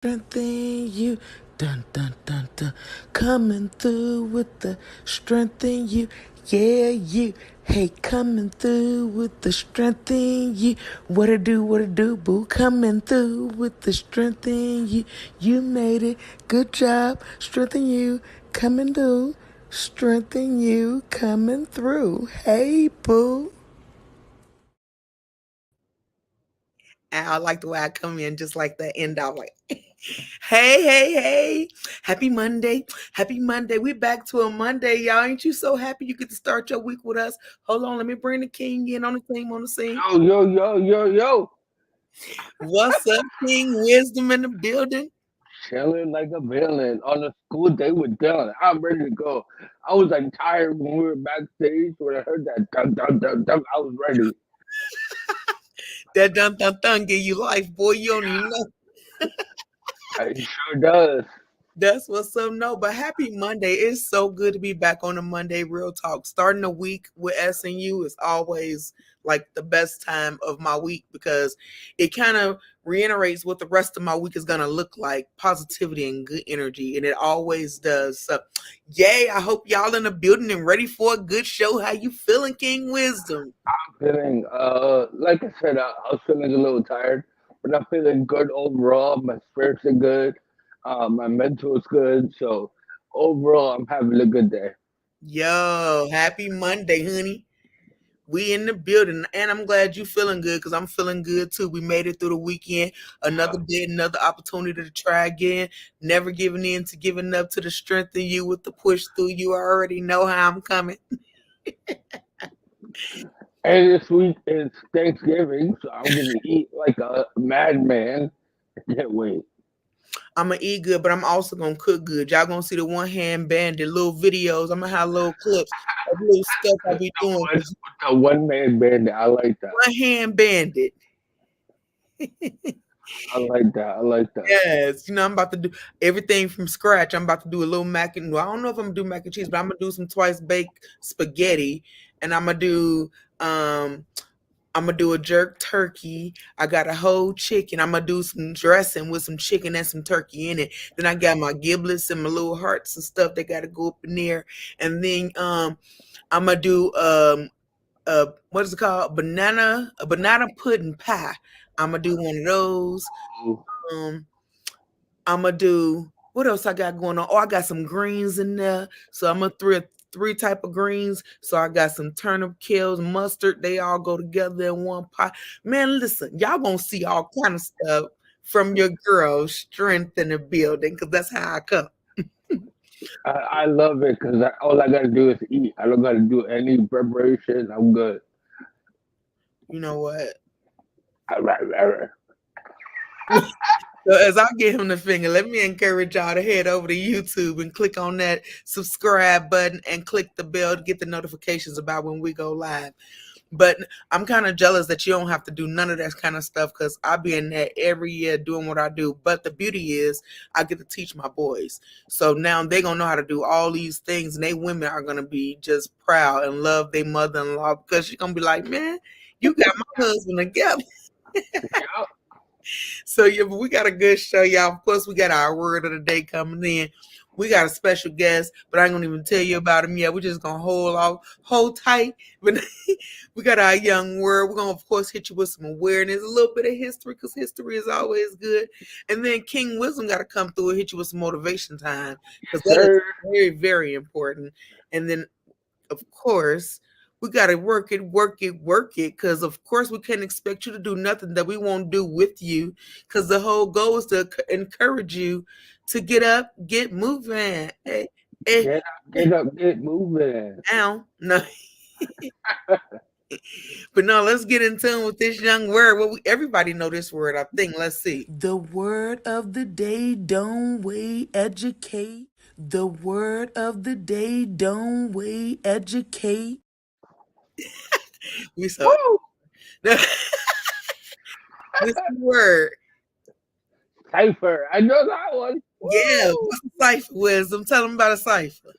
Strengthen you, dun dun dun dun. Coming through with the strength in you, yeah, you. Hey, coming through with the strength in you. What it do, boo? Coming through with the strength in you. You made it, good job. Strengthen you, coming through. Strengthen you, coming through. Hey, boo. And I like the way I come in just like the end off like hey, hey, hey. Happy Monday. Happy Monday. We back to a Monday, y'all. Ain't you so happy you get to start your week with us? Hold on, let me bring the king in on the team on the scene. Yo, yo, yo, yo, yo. What's up, King Wisdom in the building? Chilling like a villain on a school day with Dylan. I'm ready to go. I was like tired when we were backstage. When I heard that dun dun dun dun, I was ready. That dun dun dun give you life, boy. You don't even know. It sure does. That's what's up. No, but happy Monday. It's so good to be back on a Monday Real Talk. Starting the week with SNU is always like the best time of my week because it kind of reiterates what the rest of my week is going to look like, positivity and good energy, and it always does. So, yay, I hope y'all in the building and ready for a good show. How you feeling, King Wisdom? Feeling like I said, I was feeling a little tired, but I'm feeling good overall. My spirits are good. My mental is good. So overall, I'm having a good day. Yo, happy Monday, honey. We in the building, and I'm glad you feeling good because I'm feeling good too. We made it through the weekend, another day, another opportunity to try again. Never giving in to giving up to the strength in you with the push through. You already know how I'm coming. And this week is Thanksgiving, so I'm gonna eat like a madman. I can't wait. I'm gonna eat good, but I'm also gonna cook good. Y'all gonna see the one hand bandit little videos. I'm gonna have little clips of little stuff I be doing. A one man band. I like that. One hand bandit. I like that. I like that. Yes, I'm about to do everything from scratch. I'm about to do a little mac and well, I don't know if I'm gonna do mac and cheese, but I'm gonna do some twice baked spaghetti, and um I'm gonna do a jerk turkey. I got a whole chicken. I'm gonna do some dressing with some chicken and some turkey in it. Then I got my giblets and my little hearts and stuff that gotta go up in there, and then I'm gonna do what is it called, a banana pudding pie. I'm gonna do one of those. Ooh, Um, I'm gonna do what else I got going on. Oh, I got some greens in there, so I'm gonna three type of greens. So I got some turnip, kales, mustard. They all go together in one pot. Man, listen, y'all gonna see all kind of stuff from your girl strength in the building because that's how I come. I love it because all I gotta do is eat. I don't gotta do any preparation. I'm good. You know what? All right, all right. So as I give him the finger, let me encourage y'all to head over to YouTube and click on that subscribe button and click the bell to get the notifications about when we go live. But I'm kind of jealous that you don't have to do none of that kind of stuff because I be in there every year doing what I do. But the beauty is I get to teach my boys. So now they're going to know how to do all these things. And they women are going to be just proud and love their mother-in-law because she's going to be like, man, you got my husband together. Yeah. So yeah, but we got a good show, y'all. Of course, we got our word of the day coming in. We got a special guest, but I ain't gonna even tell you about him yet. We're just gonna hold tight. But we got our young word. We're gonna, of course, hit you with some awareness, a little bit of history, because history is always good. And then King Wisdom got to come through and hit you with some motivation time, because that is Sir, very, very important. And then of course, we got to work it, work it, work it. Because, of course, we can't expect you to do nothing that we won't do with you. Because the whole goal is to encourage you to get up, get moving. Hey, hey, get up, get moving. now. No. But no, let's get in tune with this young word. Well, everybody know this word, I think. Let's see. The word of the day, don't wait, educate. The word of the day, don't wait, educate. We so Woo! this word. Cipher. I know that one. Yeah, Woo! what's a cipher, Wisdom? Tell them about a cipher.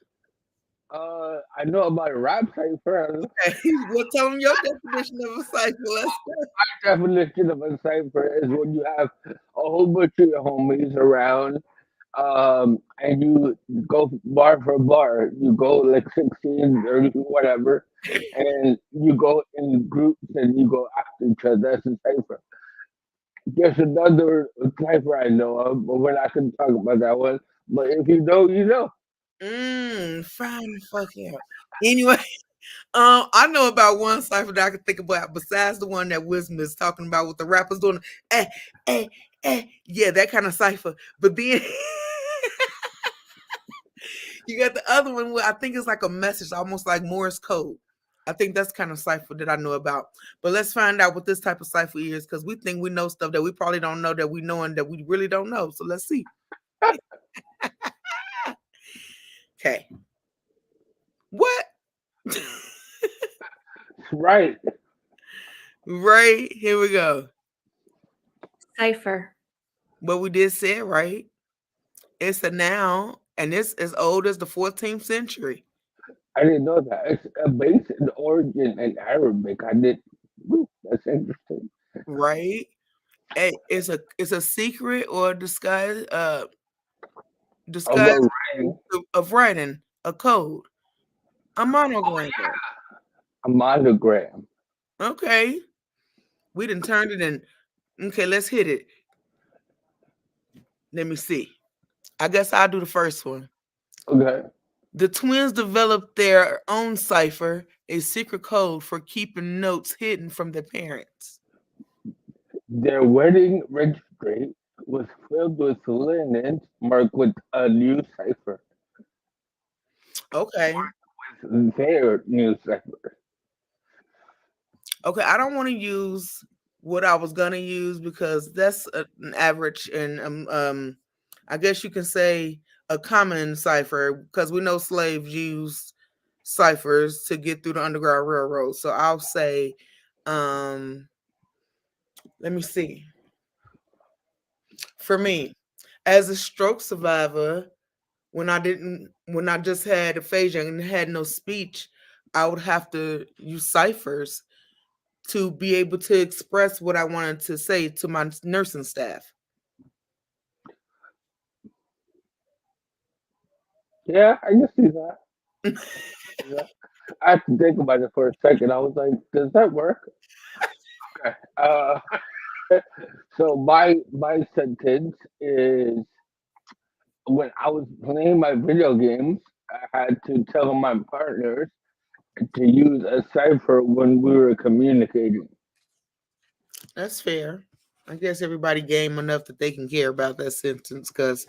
I know about a rap cipher. Okay, well, tell them your definition of a cipher. Let's go. Definition of a cipher is when you have a whole bunch of your homies around, and you go bar for bar. You go like 16 or whatever, and you go in groups and you go after each other. That's a cipher. There's another cipher I know of, but we're not going to talk about that one. But if you know, you know. Fine, fuck yeah. Anyway, I know about one cipher that I can think about besides the one that Wisdom is talking about with the rappers doing, eh, eh, yeah, that kind of cipher. But then you got the other one where I think it's like a message, almost like Morse code. I think that's kind of cipher that I know about. But let's find out what this type of cipher is because we think we know stuff that we probably don't know that we know and that we really don't know. So let's see. Okay. What? Right. Right. Here we go. Cipher. What we did say, right? It's a noun and it's as old as the 14th century. I didn't know that. It's a base in origin in Arabic. I did. That's interesting. Right? It's a secret or disguise Although way of writing a code, a monogram. a monogram. Okay, we done turned it in. Okay, let's hit it. Let me see. I guess I'll do the first one. Okay. The twins developed their own cipher, a secret code for keeping notes hidden from their parents. Their wedding registry was filled with linens marked with a new cipher. Okay. Their new cipher. Okay, I don't want to use what I was gonna use because that's an average and I guess you can say a common cipher because we know slaves used ciphers to get through the Underground Railroad. So I'll say, um, let me see. For me, as a stroke survivor, when I just had aphasia and had no speech, I would have to use ciphers to be able to express what I wanted to say to my nursing staff. Yeah, I can see that. Yeah. I had to think about it for a second. I was like, does that work? Okay. So my sentence is when I was playing my video games, I had to tell my partners to use a cipher when we were communicating. That's fair. I guess everybody game enough that they can care about that sentence because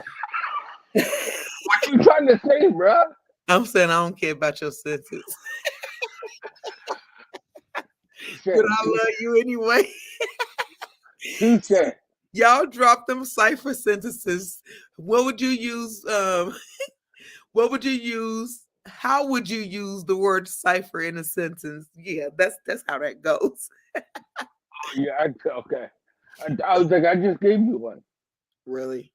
What you trying to say, bruh? I'm saying I don't care about your sentence, but Touche, I love you anyway. touche. Y'all drop them cipher sentences. What would you use? What would you use? How would you use the word cipher in a sentence? Yeah, that's how that goes. Oh, yeah, okay. I was like, I just gave you one. Really.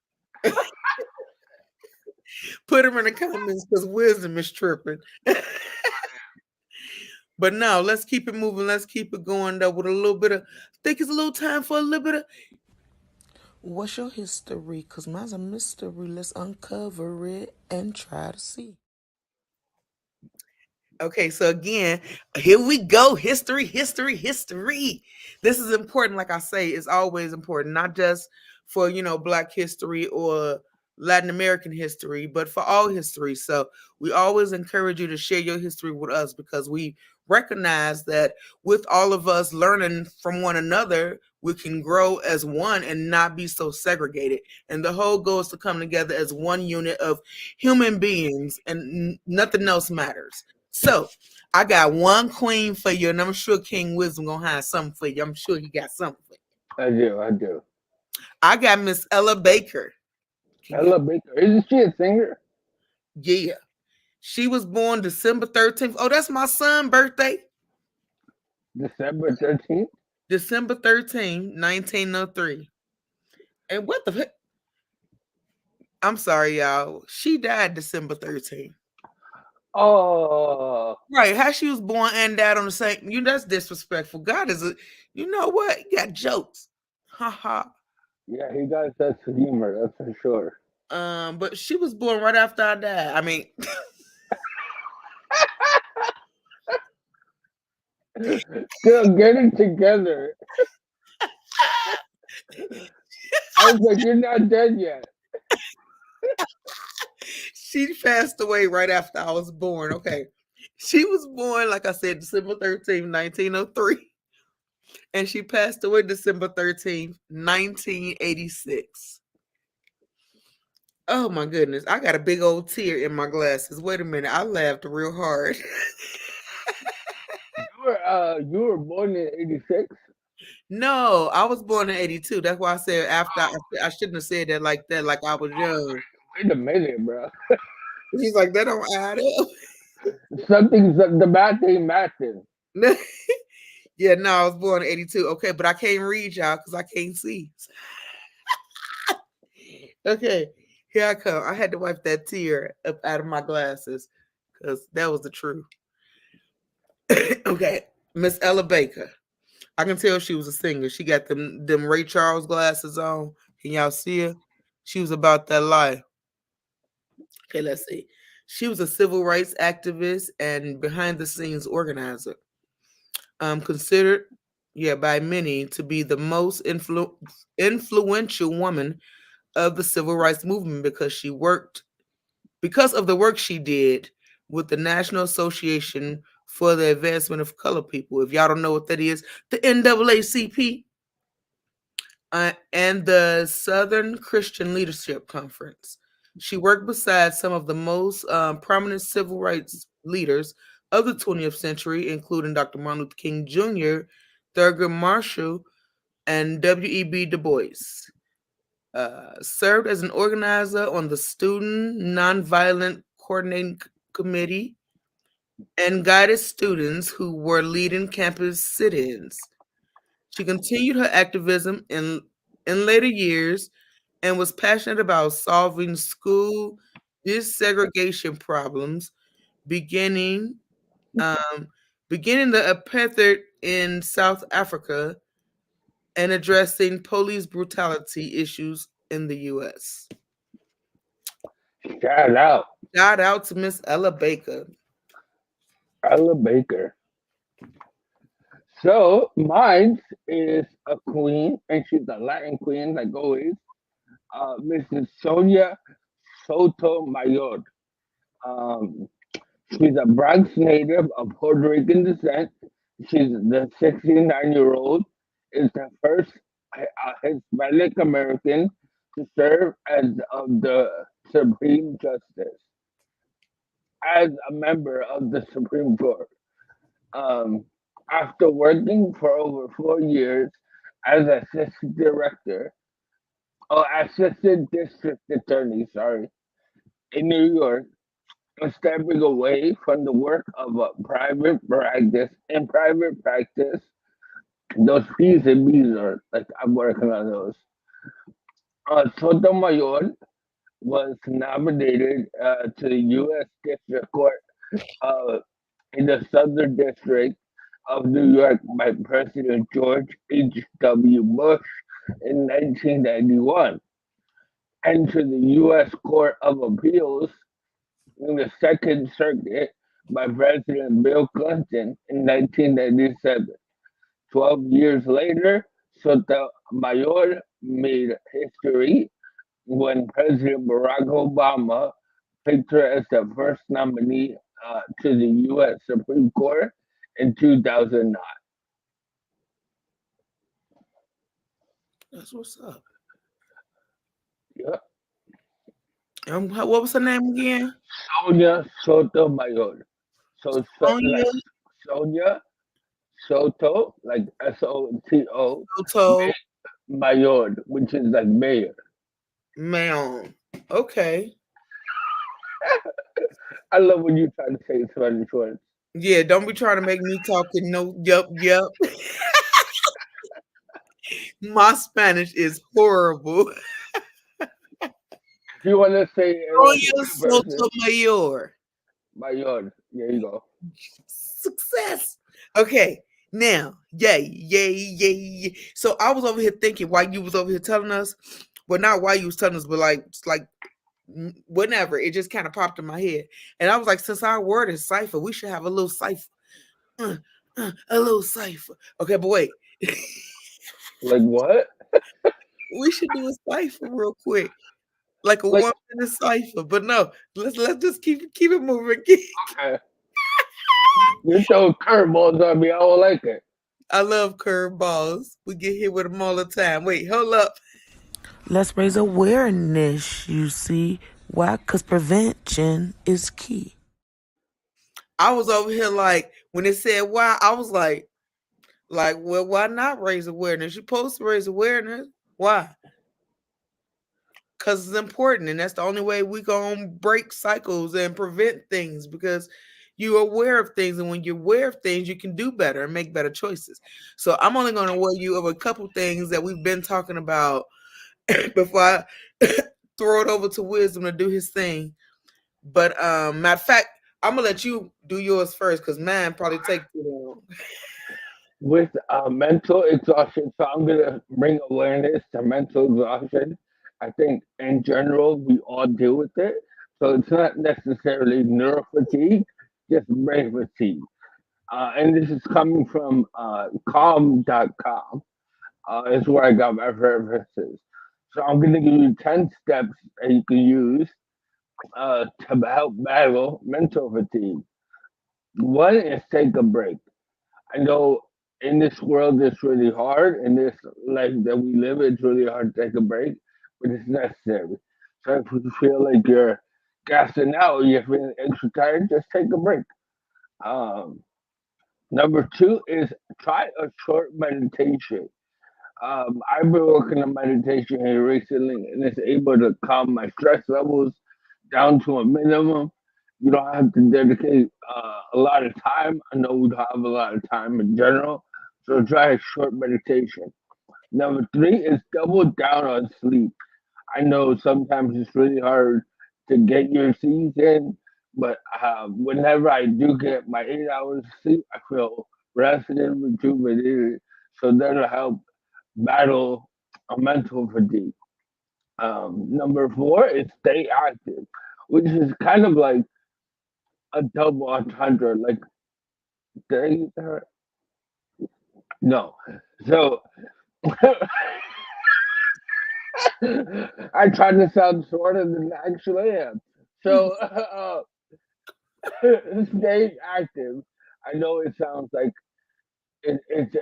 Put them in the comments because wisdom is tripping. But no, let's keep it moving. Let's keep it going though with a little bit of. I think it's a little time for a little bit of. What's your history? Cause mine's a mystery. Let's uncover it and try to see. Okay, so again, here we go. History, history, history. This is important. Like I say, it's always important, not just for Black history or Latin American history, but for all history. So we always encourage you to share your history with us because we recognize that with all of us learning from one another, we can grow as one and not be so segregated. And the whole goal is to come together as one unit of human beings, and nothing else matters. So I got one queen for you, and I'm sure King Wisdom gonna have something for you. I'm sure he got something for you. I do. I got Miss Ella Baker. Ella Baker. Isn't she a singer? Yeah. She was born December 13th. Oh, that's my son's birthday. December 13th? December 13th, 1903. And what the heck? I'm sorry, y'all. She died December 13th. Oh, Right? How she was born and died on the same. You that's disrespectful. God is a. You know what? You got jokes. Ha ha. yeah, he got a sense of humor, that's for sure. But she was born right after I died. I mean, Girl, get it together. I was like, you're not dead yet. she passed away right after I was born. Okay. She was born, like I said, December 13th, 1903. And she passed away December 13th, 1986. Oh my goodness. I got a big old tear in my glasses. Wait a minute. I laughed real hard. You were born in '86. No, I was born in 82. That's why I said after I shouldn't have said that like that, like I was young. Wait a minute, bro. He's like, that don't add Something's the math ain't mathing. up. Yeah, no, I was born in 82. Okay, but I can't read y'all because I can't see. Okay, here I come. I had to wipe that tear up out of my glasses because that was the truth. Okay, Miss Ella Baker. I can tell she was a singer. She got them Ray Charles glasses on. Can y'all see her? She was about that life. Okay, let's see. She was a civil rights activist and behind the scenes organizer. Considered, yeah, by many to be the most influential woman of the civil rights movement because of the work she did with the National Association for the Advancement of Colored People. If y'all don't know what that is, the NAACP, and the Southern Christian Leadership Conference. She worked beside some of the most prominent civil rights leaders of the 20th century, including Dr. Martin Luther King Jr., Thurgood Marshall, and W.E.B. Du Bois. Served as an organizer on the Student Nonviolent Coordinating Committee and guided students who were leading campus sit-ins. She continued her activism in later years and was passionate about solving school desegregation problems, beginning um, beginning the apartheid in South Africa and addressing police brutality issues in the U.S. Shout out, Shout out to Miss Ella Baker. Ella Baker. So mine is a queen, and she's a Latin queen, like always. Mrs. Sonia Sotomayor. Um, she's a Bronx native of Puerto Rican descent. She's the 69-year-old is the first Hispanic American to serve as of the Supreme Justice as a member of the Supreme Court. Um, After working for over 4 years as assistant director, or assistant district attorney, sorry, in New York, stepping away from the work of a private practice. Those P's and B's are like I'm working on those. Sotomayor was nominated to the U.S. District Court uh, in the Southern District of New York by President George H.W. Bush in 1991, and to the U.S. Court of Appeals in the Second Circuit by President Bill Clinton in 1997. 12 years later, Sotomayor made history when President Barack Obama picked her as the first nominee to the U.S. Supreme Court in 2009. That's what's up. Yeah. What was her name again? Sonia Sotomayor. Sonia Like Sonia Soto, like Soto, Soto Mayor, which is like mayor. Mayon. Okay. I love when you try to say Spanish words. Yeah, don't be trying to make me talking. No, yep, yep. My Spanish is horrible. If you want to say it like a Sonia good person, Sotomayor. Mayor. There you go. Success. Okay. Now, yay, yay, yay, yay. So I was over here thinking while you was over here telling us, well, not while you was telling us, but like whenever it just kind of popped in my head, and I was like, since our word is cipher, we should have a little cipher, uh, a little cipher. Okay, but wait, Like what? we should do a cipher real quick, like a Like 1 minute cipher. But no, let's just keep it moving. okay. You throw curveballs on me. I don't like it. I love curveballs. We get hit with them all the time. Wait, hold up. Let's raise awareness, you see. Why? Because prevention is key. I was over here like when it said why, I was like, well, why not raise awareness? You're supposed to raise awareness. Why? Because it's important, and that's the only way we gonna break cycles and prevent things. Because you're aware of things, and when you're aware of things, you can do better and make better choices. So I'm only gonna aware you of a couple things that we've been talking about before I throw it over to Wisdom to do his thing. But matter of fact, I'm gonna let you do yours first because mine probably take too long. With mental exhaustion, so I'm gonna bring awareness to mental exhaustion. I think in general we all deal with it, so it's not necessarily neural fatigue, just brain fatigue. And this is coming from calm.com. Is where I got my references. So I'm gonna give you 10 steps that you can use to help battle mental fatigue. One is take a break. I know in this world it's really hard. In this life that we live, it's really hard to take a break, but it's necessary. So if you feel like you're gassing out or you're feeling extra tired, just take a break. Um, Number two is try a short meditation. I've been working on meditation here recently, and it's able to calm my stress levels down to a minimum. You don't have to dedicate a lot of time. I know we don't have a lot of time in general, so try a short meditation. Number three is double down on sleep. I know sometimes it's really hard to get your C's in, but whenever I do get my 8 hours of sleep, I feel rested and rejuvenated. So that'll help battle a mental fatigue. Number four is stay active, which is kind of like a double entendre. Like stay no. So I tried to sound smarter than I actually am. So stay active. I know it sounds like it's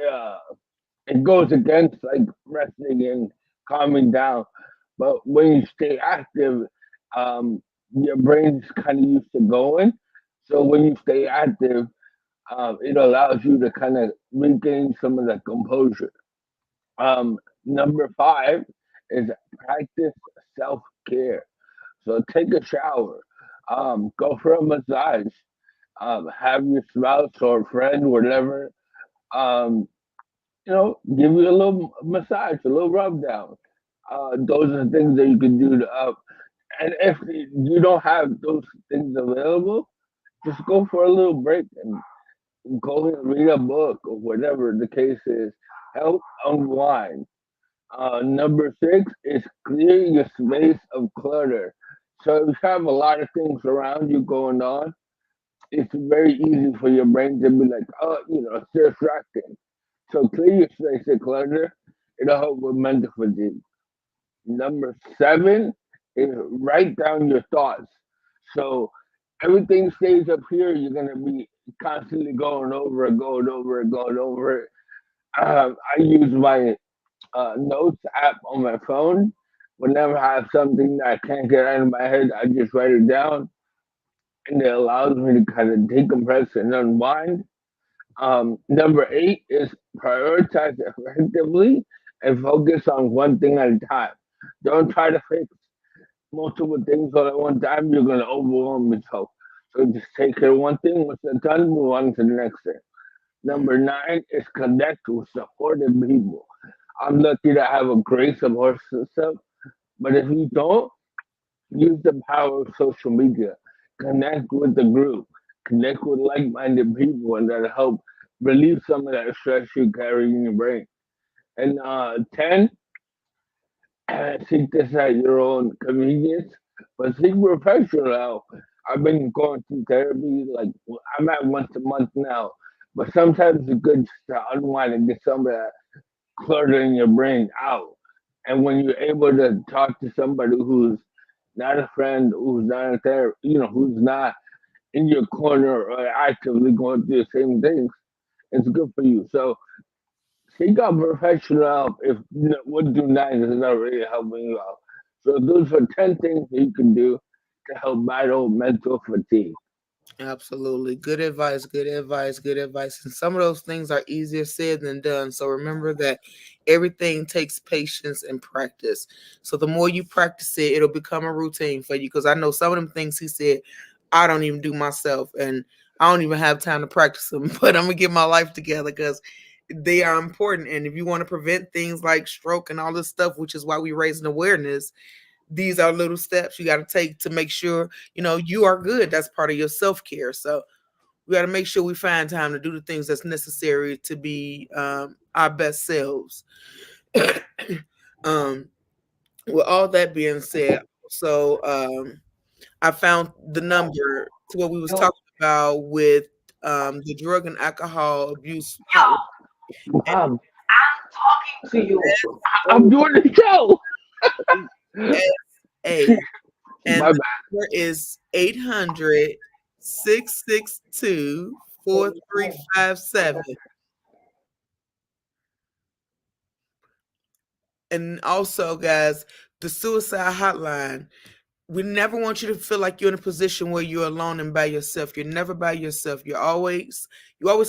it goes against like resting and calming down. But when you stay active, um, your brain's kind of used to going. So when you stay active, it allows you to kind of regain some of the composure. Number five is practice self care. So take a shower, go for a massage, have your spouse or friend, whatever, um, give you a little massage, a little rub down. Those are the things that you can do to up. And if you don't have those things available, just go for a little break and go and read a book or whatever the case is. Help unwind. Number six is clear your space of clutter. So if you have a lot of things around you going on, it's very easy for your brain to be like, oh, it's distracting. So clear your space of clutter. It'll help with mental fatigue. Number seven is write down your thoughts. So everything stays up here. You're gonna be constantly going over it, going over it, going over it. I use my notes app on my phone. Whenever I have something that I can't get out of my head, I just write it down, and it allows me to kind of decompress and unwind. Number eight is prioritize effectively and focus on one thing at a time. Don't try to fix multiple things all at one time. You're going to overwhelm yourself. So just take care of one thing. Once it's done, move on to the next thing. Number nine is connect with supportive people. I'm lucky to have a great support system, but if you don't, use the power of social media. connect with the group, connect with like-minded people, and that help relieve some of that stress you carry in your brain. And 10, seek this at your own convenience, but seek professional help. I've been going through therapy, like I'm at once a month now, but sometimes it's good just to unwind and get some of that clutter in your brain out. And when you're able to talk to somebody who's not a friend, who's not a therapist, who's not in your corner or actively going through the same things, it's good for you. So seek out professional help if what do nine is not really helping you out. So those are 10 things that you can do to help battle mental fatigue. Absolutely. Good advice, good advice, good advice. And some of those things are easier said than done. So remember that everything takes patience and practice. So the more you practice it, it'll become a routine for you. Because I know some of them things he said, I don't even do myself. And I don't even have time to practice them. But I'm going to get my life together because they are important. And if you want to prevent things like stroke and all this stuff, which is why we raise an awareness, these are little steps you got to take to make sure you are good. That's part of your self-care. So we got to make sure we find time to do the things that's necessary to be our best selves. um with all that being said, so I found the number to what we was talking about with the drug and alcohol abuse hotline. And Mom, To you. I'm doing the show. SA, and My the number is 800-662-4357. And also, guys, the suicide hotline, we never want you to feel like you're in a position where you're alone and by yourself. You're never by yourself. You always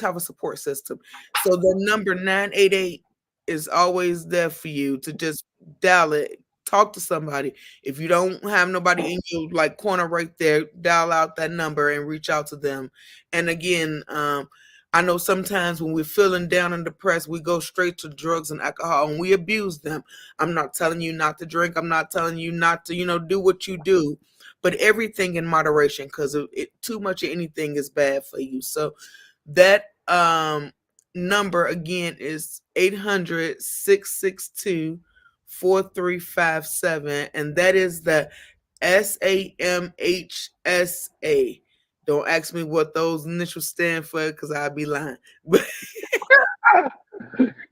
have a support system. So the number 988 is always there for you to just dial it, talk to somebody. If you don't have nobody in your like corner right there, dial out that number and reach out to them. And again, I know sometimes when we're feeling down and depressed, we go straight to drugs and alcohol and we abuse them. I'm not telling you not to drink. I'm not telling you not to, do what you do, but everything in moderation because too much of anything is bad for you. So that number again is 800-662-4357, and that is the SAMHSA. Don't ask me what those initials stand for because I'll be lying. But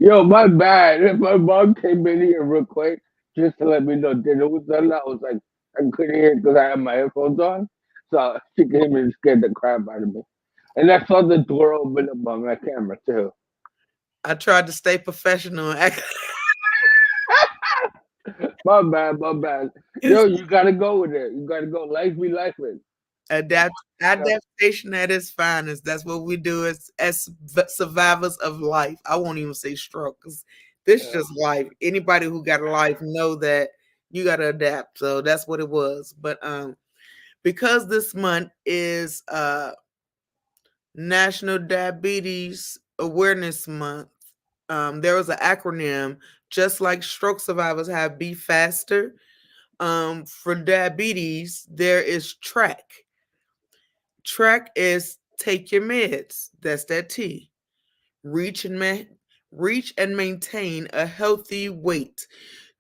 Yo, my bad. If my mom came in here real quick just to let me know dinner was done, I was like, I couldn't hear because I had my headphones on. So she came in and scared the crap out of me. And I saw the door open up on my camera too. I tried to stay professional and act My bad, my bad. Yo, you gotta go with it. You gotta go. Life be life with. adaptation at its finest. That's what we do as survivors of life. I won't even say stroke because this is Yeah. just life. Anybody who got a life know that you got to adapt. So that's what it was. But because this month is National Diabetes Awareness Month, there was an acronym just like stroke survivors have Be Faster. For diabetes, there is TRACK. Track is take your meds. That's that T. Reach and reach and maintain a healthy weight.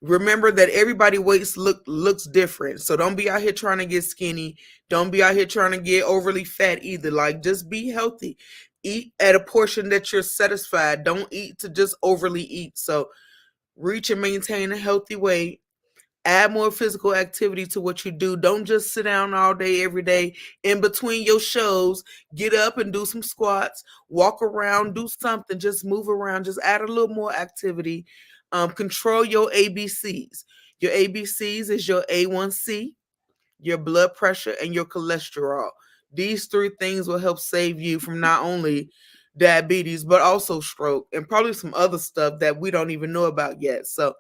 Remember that everybody weights looks different. So don't be out here trying to get skinny. Don't be out here trying to get overly fat either. Like just be healthy. Eat at a portion that you're satisfied. Don't eat to just overly eat. So reach and maintain a healthy weight. Add more physical activity to what you do. Don't just sit down all day, every day. In between your shows, get up and do some squats, walk around, do something, just move around, just add a little more activity. Control your ABCs. Your ABCs is your A1C, your blood pressure, and your cholesterol. These three things will help save you from not only diabetes, but also stroke and probably some other stuff that we don't even know about yet. So,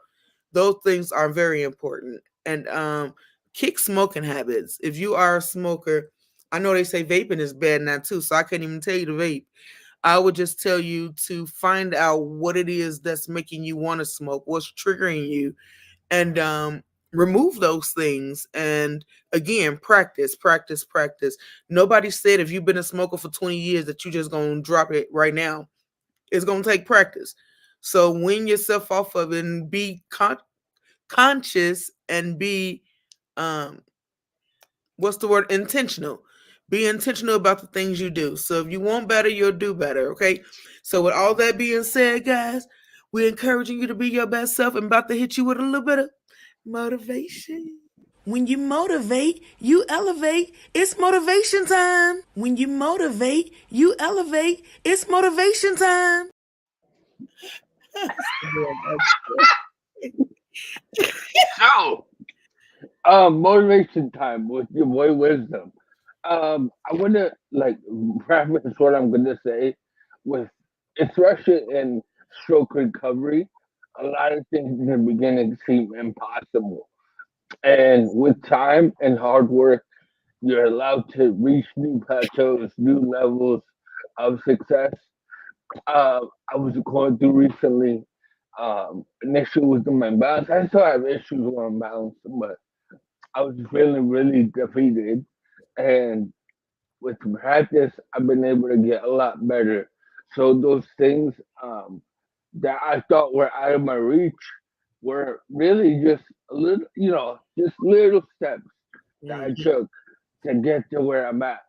those things are very important. And kick smoking habits. If you are a smoker, I know they say vaping is bad now too, so I can't even tell you to vape. I would just tell you to find out what it is that's making you want to smoke, what's triggering you, and remove those things. And again, practice, practice, practice. Nobody said if you've been a smoker for 20 years that you just gonna drop it right now. It's gonna take practice. So wean yourself off of it and be conscious and be um what's the word, intentional. Be intentional about the things you do. So if you want better, you'll do better. Okay. So with all that being said, guys, we're encouraging you to be your best self and about to hit you with a little bit of motivation. When you motivate, you elevate. It's motivation time. When you motivate, you elevate. It's motivation time. So, motivation time with your boy Wisdom. I want to like preface what I'm gonna say with, especially in stroke recovery, a lot of things in the beginning seem impossible, and with time and hard work, you're allowed to reach new plateaus, new levels of success. I was going through recently an issue with my balance. I still have issues with my balance, but I was feeling really defeated. And with practice, I've been able to get a lot better. So those things that I thought were out of my reach were really just a little, just little steps that I Mhm. took to get to where I'm at.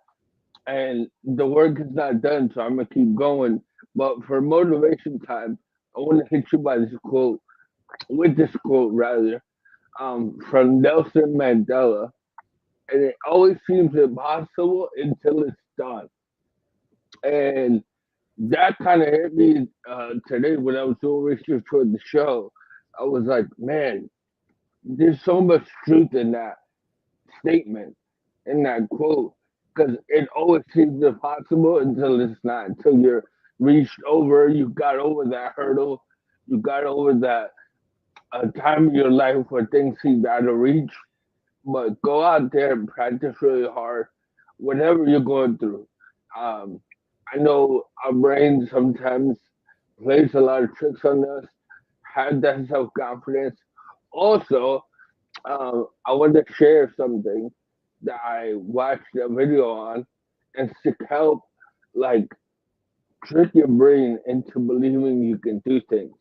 And the work is not done, so I'm gonna keep going. But for motivation time, I want to hit you by this quote, with this quote rather, from Nelson Mandela, and it always seems impossible until it's done. And that kind of hit me today when I was doing research for the show. I was like, man, there's so much truth in that statement, in that quote, because it always seems impossible until it's not, until you're reached over, you got over that hurdle, you got over that time in your life where things seem out of reach. But go out there and practice really hard, whatever you're going through. Um, I know our brain sometimes plays a lot of tricks on us. Have that self confidence. Also, I want to share something that I watched a video on, and to help like trick your brain into believing you can do things.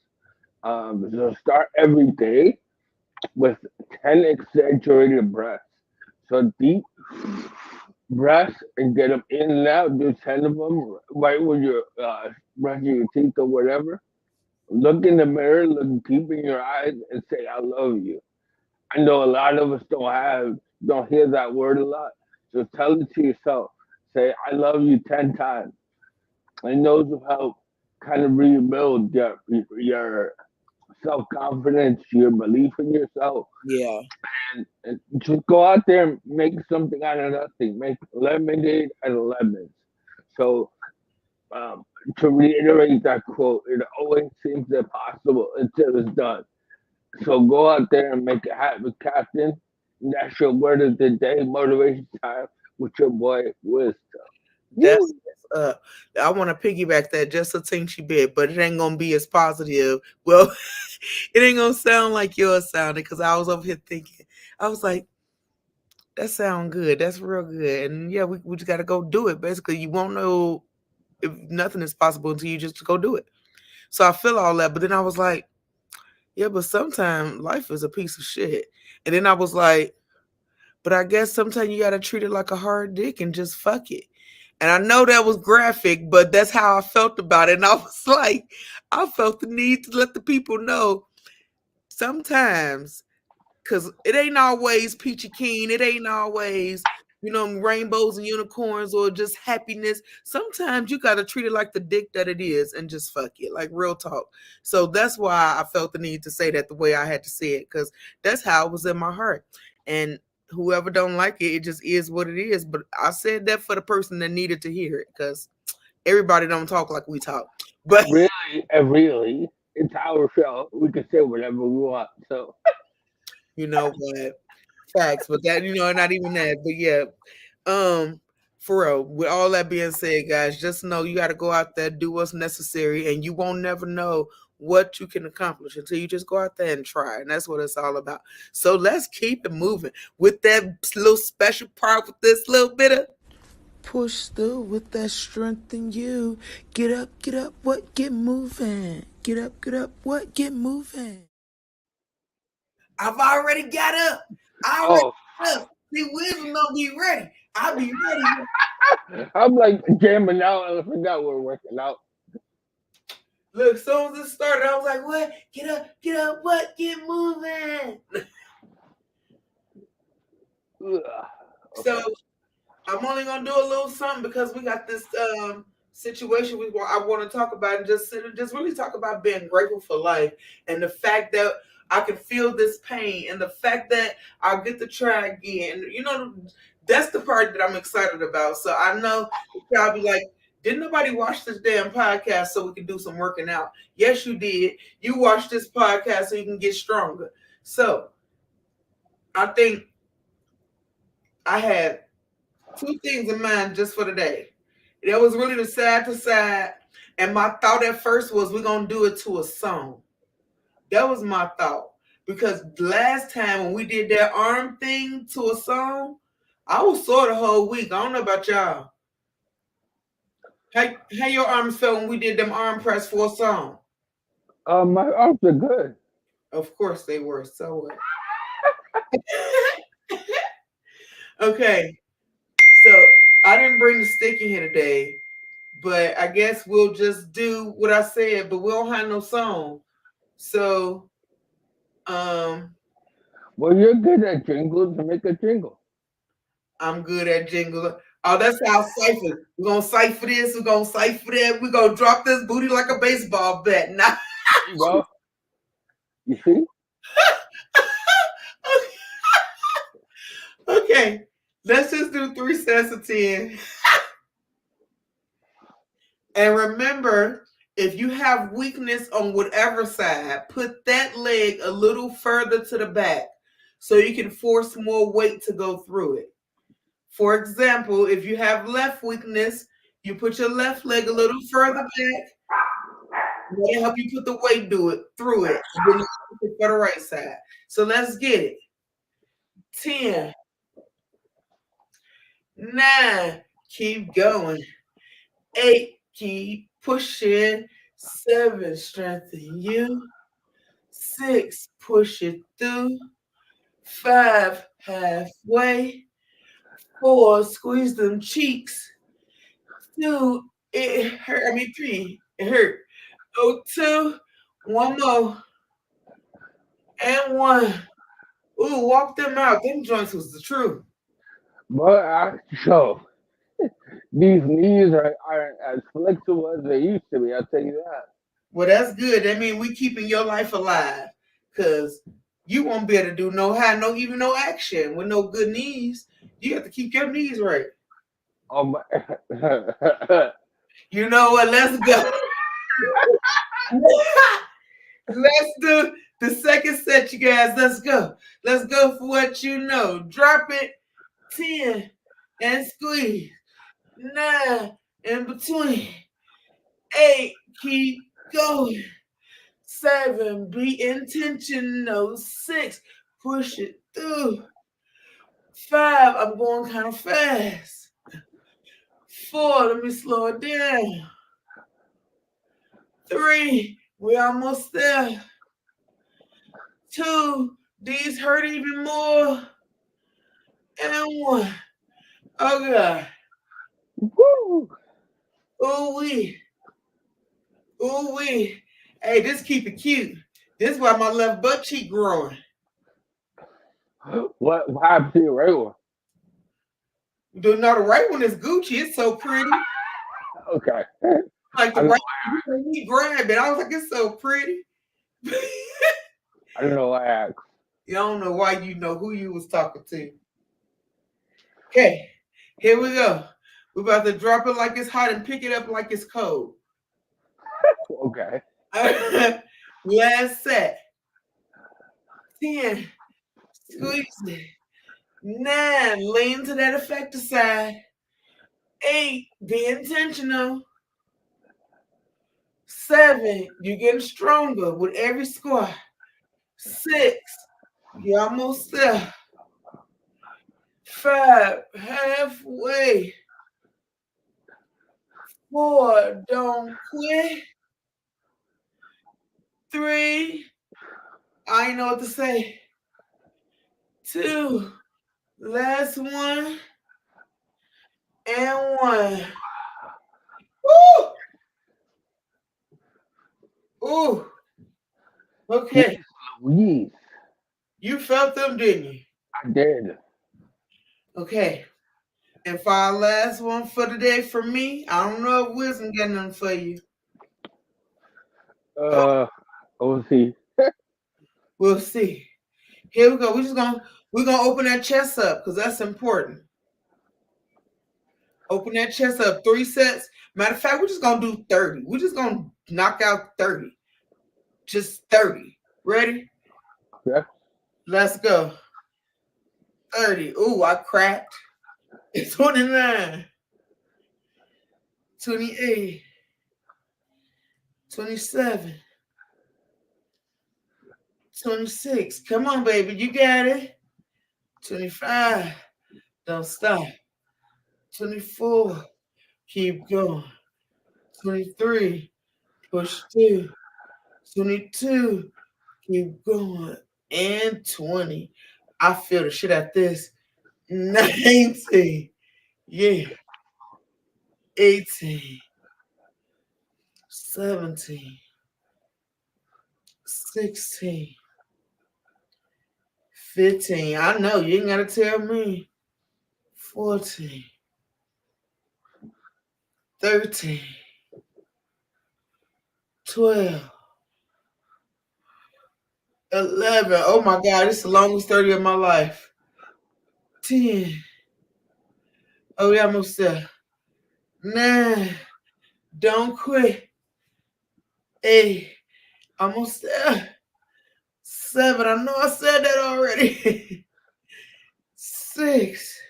So start every day with 10 exaggerated breaths. So deep breaths and get them in and out. Do 10 of them right when you're brushing your teeth or whatever. Look in the mirror, look deep in your eyes, and say, "I love you." I know a lot of us don't hear that word a lot. So tell it to yourself. Say, "I love you" 10 times. And those will help kind of rebuild your self confidence, your belief in yourself, Yeah, and just go out there and make something out of nothing. Make lemonade out of lemons. So, um, to reiterate that quote, it always seems impossible until it's done. So go out there and make it happen, Captain. That's your word of the day, motivation time with your boy Wisdom. that's Woo! I want to piggyback that just a teensy bit, but it ain't gonna be as positive. Well, it ain't gonna sound like yours sounded because I was over here thinking, I was like, that sound good. That's real good. And yeah, we just gotta go do it. Basically, you won't know if nothing is possible until you just go do it. So I feel all that, but then I was like, yeah, but sometimes life is a piece of shit. And then I was like, but I guess sometimes you gotta treat it like a hard dick and just fuck it. And I know that was graphic, but that's how I felt about it. And I was like, I felt the need to let the people know sometimes, because it ain't always peachy keen. It ain't always, rainbows and unicorns or just happiness. Sometimes you got to treat it like the dick that it is and just fuck it, like real talk. So that's why I felt the need to say that the way I had to say it, because that's how it was in my heart. And whoever don't like it, it just is what it is. But I said that for the person that needed to hear it, because everybody don't talk like we talk. But Really, it's our show. We can say whatever we want. So you know what? Facts, but that not even that. But yeah, um, for real. With all that being said, guys, just know you got to go out there, do what's necessary, and you won't never know what you can accomplish until you just go out there and try. And that's what it's all about. So let's keep it moving with that little special part with this little bit of Push through with that strength in you. Get up, what? Get moving. Get up, what? Get moving. I've already got up. I already Oh, got up. See, Wisdom don't be ready. I'll be ready. I'm like jamming out and I forgot we're working out. Look, as soon as it started, I was like, what? Get up, what? Get moving. Ugh. So Okay. I'm only gonna do a little something because we got this situation I want to talk about and just really talk about being grateful for life and the fact that I can feel this pain and the fact that I'll get to try again. You know, that's the part that I'm excited about. So I know y'all be like, didn't nobody watch this damn podcast so we can do some working out? Yes, you did. You watched this podcast so you can get stronger. So I think I had two things in mind just for today. That was really the side to side. And my thought at first was we're gonna do it to a song. That was my thought. Because last time when we did that arm thing to a song, I was sore the whole week. I don't know about y'all. How your arms felt when we did them arm press for a song? My arms are good. Of course they were. So what? Okay. So I didn't bring the stick in here today, but I guess we'll just do what I said, but we don't have no song. So um Well, you're good at jingles. Make a jingle. I'm good at jingle. Oh, that's our cipher. We're gonna cipher this, we're gonna cipher that, we're gonna drop this booty like a baseball bat. Now There you go. You see? okay. Let's just do 3 sets of 10. And remember, if you have weakness on whatever side, put that leg a little further to the back so you can force more weight to go through it. For example, if you have left weakness, you put your left leg a little further back. That'll help you put the weight through it. And then you for the right side. So let's get it. 10, 9, keep going. 8, keep pushing. 7, strengthen you. 6, push it through. 5, halfway. 4, squeeze them cheeks. 2, it hurt. 3, it hurt. Oh, 2, one more. And 1. Ooh, walk them out. Them joints was the truth. But so these knees aren't as flexible as they used to be. I'll tell you that. Well, that's good. That means we keeping your life alive. Cause you won't be able to do even no action with no good knees. You have to keep your knees right. Oh my. You know what? Let's go. Let's do the second set, you guys. Let's go. Let's go for what you know. Drop it. 10 and squeeze. 9 in between. 8, keep going. 7, be intentional. 6, push it through. 5, I'm going kind of fast. 4, let me slow it down. 3, we're almost there. 2, these hurt even more. And 1. Oh God. Woo! Ooh wee. Ooh wee. Hey, this keep it cute. This is why my left butt cheek growing. What happened to your right one? The right one is Gucci. It's so pretty. Okay. Like I the know, right one, he grabbed it. I was like, it's so pretty. I don't know why I asked. You don't know why you know who you was talking to. Okay, here we go. We're about to drop it like it's hot and pick it up like it's cold. Okay. Last set. 10. Squeeze it. 9. Lean to that effective side. 8. Be intentional. 7, you're getting stronger with every squat. 6, you're almost there. 5, halfway. 4, don't quit. 3, I ain't know what to say. 2, last one, and 1. Woo! Ooh, okay. Louise, You felt them, didn't you? I did. Okay. And for our last one for today, for me, I don't know if Wisdom got nothing for you. Uh, we'll see. We'll see. Here we go. We're gonna open that chest up because that's important. Open that chest up. 3 sets. Matter of fact, we're just gonna do 30. We're just gonna knock out 30. Just 30. Ready? Yeah. Let's go. 30. Ooh, I cracked. 29. 28. 27. 26. Come on, baby. You got it. 25. Don't stop. 24. Keep going. 23. Push through. 22. Keep going. And 20. I feel the shit at this. 19. Yeah. 18. 17. 16. 15. I know you ain't gotta tell me. 14. 13. 12. 11. Oh my God, it's the longest 30 of my life. 10. Oh, yeah, almost there. 9. Don't quit. 8. Almost there. 7. I know I said that already. 6.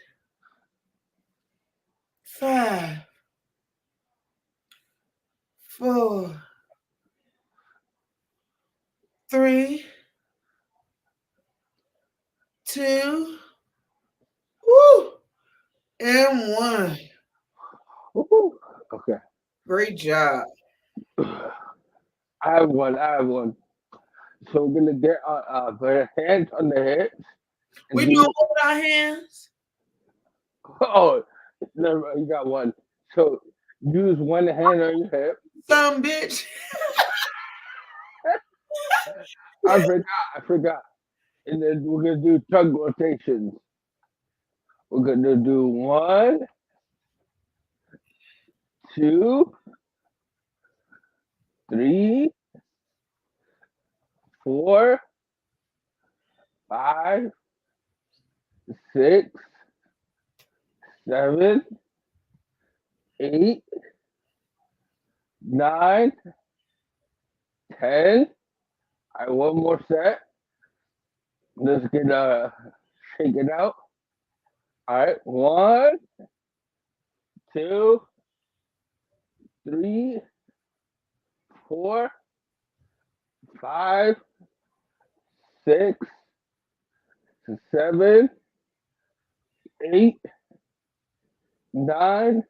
5. 4. 3. 2. Woo, and 1. Woo-hoo. Okay. Great job. I have one. I have one. So we're gonna get put our hands on the hips and We do. doing hold our hands. Oh, no, you got one. So use one hand on your hip. Some bitch. I forgot. I forgot. And then we're gonna do tug rotations. We're gonna do 1, 2, 3, 4, 5, 6, 7, 8, 9, 10. All right, one more set. Let's get shake it out. All right, 1, 2, 3, 4, 5, 6, 7, 8, 9,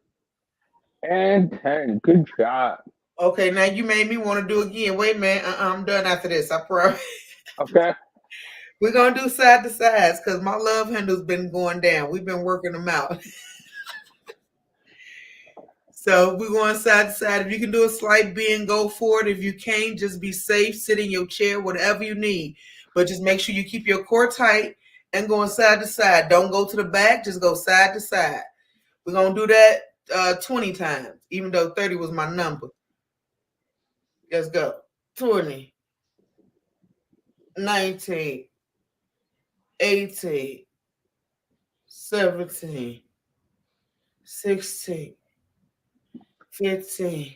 and 10. Good job. Okay, now you made me want to do again. Wait a minute. I'm done after this. I promise. Okay. We're gonna do side to sides because my love handle's been going down. We've been working them out. So we're going side to side. If you can do a slight bend, go for it. If you can't, just be safe. Sit in your chair, whatever you need. But just make sure you keep your core tight and going side to side. Don't go to the back. Just go side to side. We're gonna do that 20 times, even though 30 was my number. Let's go. 20, 19, 18, 17, 16, 15,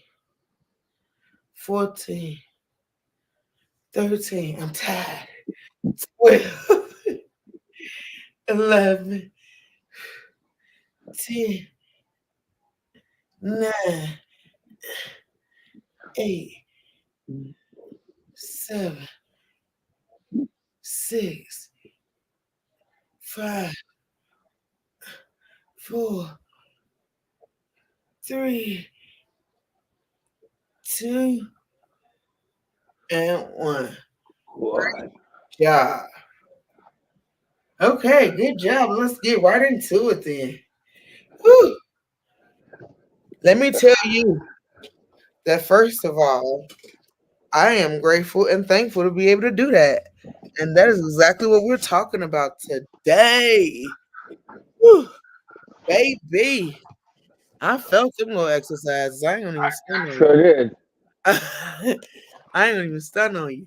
14, 13. I'm tired. 12, 11, 10, 9, 8. 7, 6, 5, 4, 3, 2, and 1. What? Job. Okay, good job. Let's get right into it then. Whew. Let me tell you that first of all, I am grateful and thankful to be able to do that. And that is exactly what we're talking about today. Whew, baby. I felt them little exercises. I ain't gonna even stun on Sure did. you. I ain't gonna even stun on you.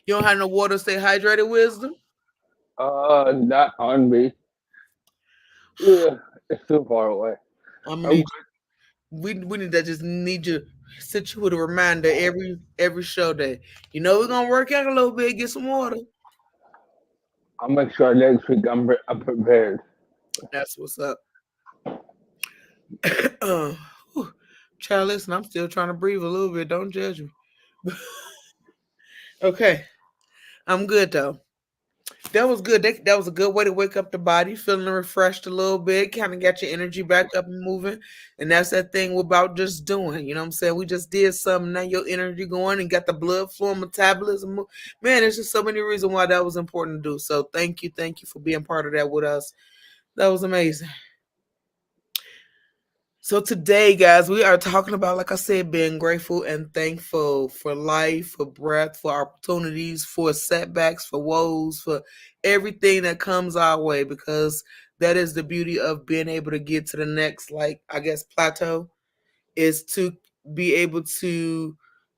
You don't have no water, stay hydrated, wisdom? Not on me. Yeah, it's too far away. I'm gonna I'm need we need to just need you sit you with a reminder every show day. You know we're gonna work out a little bit, get some water. I'll make sure next week I'm prepared. That's what's up. Whew. Child, listen, I'm still trying to breathe a little bit. Don't judge me. Okay, I'm good though. That was good. That was a good way to wake up the body, feeling refreshed a little bit, kind of got your energy back up and moving. And that's that thing we're about just doing. You know what I'm saying? We just did something. Now your energy going and got the blood flowing, metabolism. Man, there's just so many reasons why that was important to do. So thank you for being part of that with us. That was amazing. So today, guys, we are talking about, like I said, being grateful and thankful for life, for breath, for opportunities, for setbacks, for woes, for everything that comes our way, because that is the beauty of being able to get to the next, like, I guess, plateau, is to be able to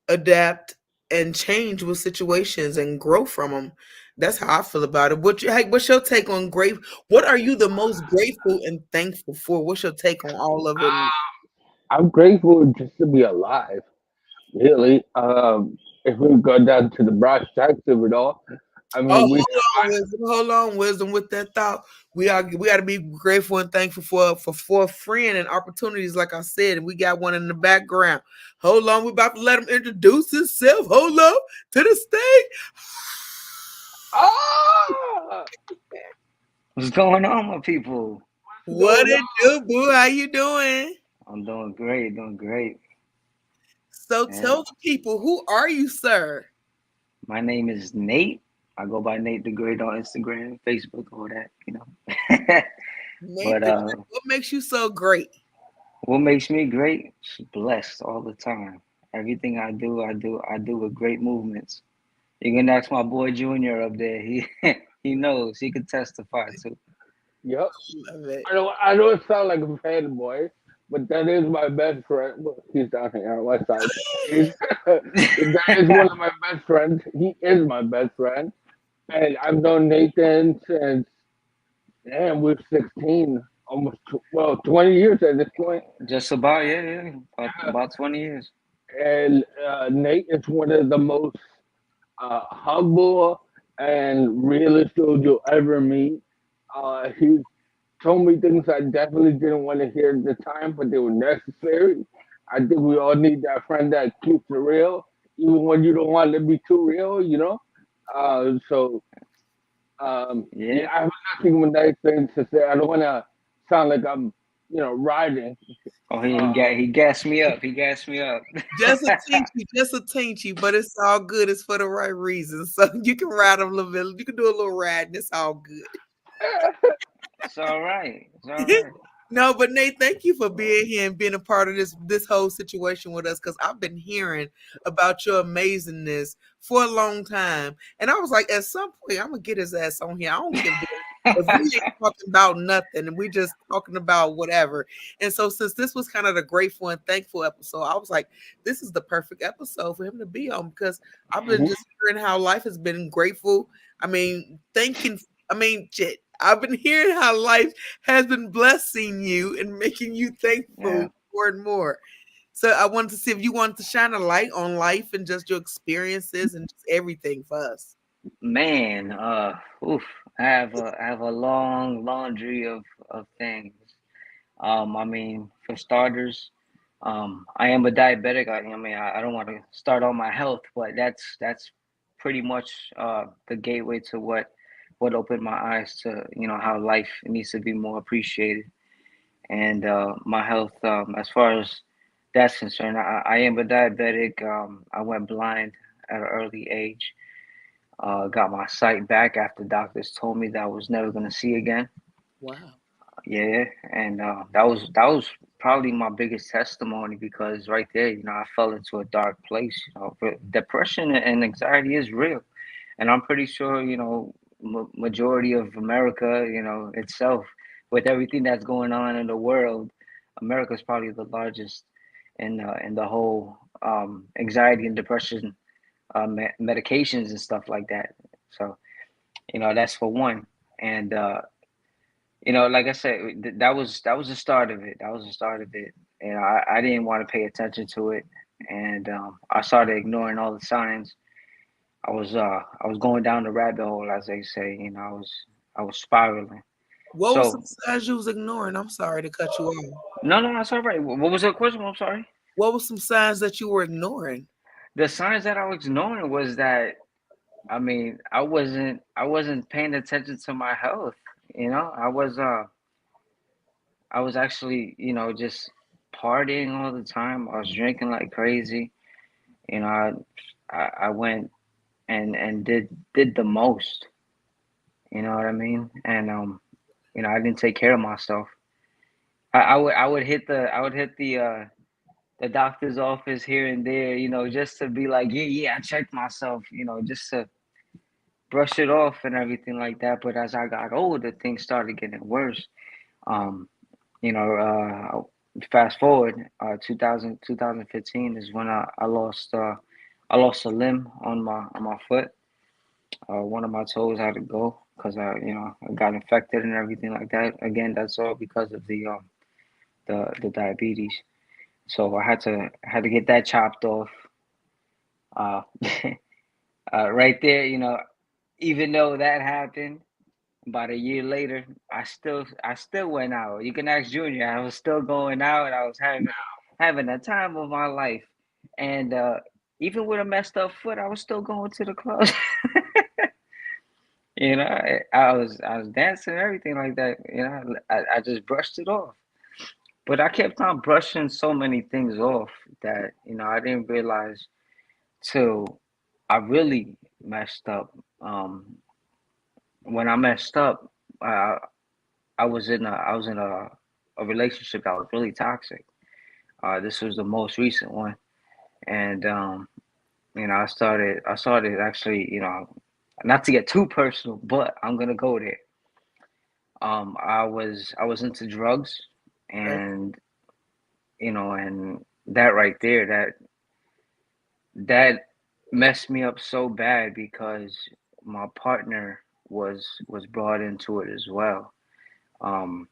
adapt and change with situations and grow from them. That's how I feel about it. What's your take on great? What are you the most grateful and thankful for? What's your take on all of it? I'm grateful just to be alive. Really. If we go down to the brass tacks of it all, I Oh, mean, we hold on, wisdom. With that thought, we got to be grateful and thankful for a friend and opportunities. Like I said, and we got one in the background. Hold on, we about to let him introduce himself. Hold on to the stage. ah, What's going on, my people? what's What going on? it do, boo? How you doing? I'm doing great, doing great. So Yeah. tell the people, who are you, sir? My name is Nate. I go by Nate the Great on Instagram, Facebook, all that, Nate but the Great. What makes you so great? what makes me great? Just blessed all the time. Everything I do with great movements. You can ask my boy Junior up there. He he knows. He could testify too. Yep. Love it. I don't sound like a fanboy, but that is my best friend. Well, he's down here on my side. He's that is one of my best friends. He is my best friend, and I've known Nathan since damn we're 16, almost 20 years at this point. Just about, yeah, yeah. About 20 years. And Nate is one of the most humble and realist dudes you'll ever meet. He's told me things I definitely didn't want to hear at the time, but they were necessary. I think we all need that friend that keeps it real, even when you don't want it to be too real, you know? Yeah, Yeah. I was asking him nice things to say. I don't want to sound like I'm, riding. Oh, Uh, he gassed me up. He gassed me up. Just a teensy, but it's all good. It's for the right reasons. So you can ride a little bit. You can do a little riding. It's all good. It's all right. It's all right. No, but Nate, thank you for being here and being a part of this whole situation with us, because I've been hearing about your amazingness for a long time, and I was like, at some point, I'm gonna get his ass on here. I don't give a damn if we ain't talking about nothing and we just talking about whatever. And so, since this was kind of the grateful and thankful episode, I was like, this is the perfect episode for him to be on, because I've been mhm, just hearing how life has been grateful. I mean, thanking. I mean, shit. I've been hearing how life has been blessing you and making you thankful Yeah. more and more. So I wanted to see if you wanted to shine a light on life and just your experiences and just everything for us. Man, oof, I have a long laundry of things. I mean, for starters, I am a diabetic. I mean, I don't want to start on my health, but that's pretty much the gateway to what opened my eyes to how life needs to be more appreciated. And my health, as far as that's concerned, I am a diabetic. I went blind at an early age. Got my sight back after doctors told me that I was never going to see again. Wow. Yeah, and that was probably my biggest testimony because right there, I fell into a dark place. But depression and anxiety is real, and I'm pretty sure majority of America, itself, with everything that's going on in the world, America is probably the largest in the whole anxiety and depression medications and stuff like that. So that's for one, and like I said, that was the start of it. That was the start of it, and I didn't want to pay attention to it, and I started ignoring all the signs. I was going down the rabbit hole, as they say. I was spiraling. What was some So signs you was ignoring? I'm sorry to cut you off. no, that's all right. What was the question? I'm sorry. What were some signs that you were ignoring? The signs that I was ignoring was that, I mean, I wasn't paying attention to my health. I was actually, just partying all the time. I was drinking like crazy. You know, I went and did the most. You know what I mean? And I didn't take care of myself. I would hit the doctor's office here and there, just to be like, yeah, yeah, I checked myself, just to brush it off and everything like that. But as I got older, things started getting worse. Um, fast forward, 2015 is when I lost a limb on my foot. One of my toes had to go because I got infected and everything like that. Again, that's all because of the diabetes. So I had to get that chopped off. Uh, right there, even though that happened, about a year later, I still went out. You can ask Junior. I was still going out. I was having a time of my life, and even with a messed up foot, I was still going to the clubs. I was dancing and everything like that. I just brushed it off. But I kept on brushing so many things off that I didn't realize till I really messed up. When I messed up, I was in a relationship that was really toxic. This was the most recent one, and I started actually, not to get too personal, but I'm gonna go there. I was into drugs, Oh, and and that right there, that messed me up so bad because my partner was brought into it as well. Um,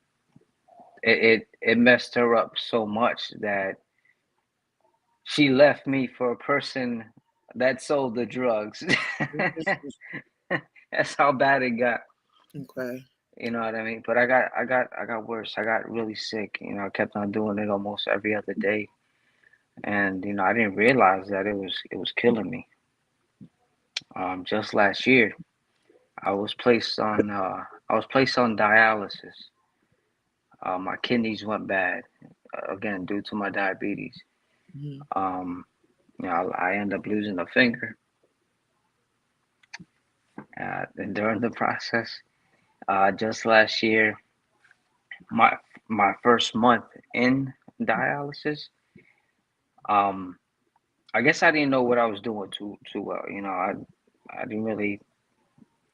it messed her up so much that she left me for a person that sold the drugs. mhm. That's how bad it got. Okay. You know what I mean? But I got worse. I got really sick. I kept on doing it almost every other day, and I didn't realize that it was killing me. Just last year, I was placed on dialysis. My kidneys went bad again due to my diabetes. Mhm. Um, I ended up losing a finger, and during the process, just last year, my my first month in dialysis, um, I guess I didn't know what I was doing too well. I didn't really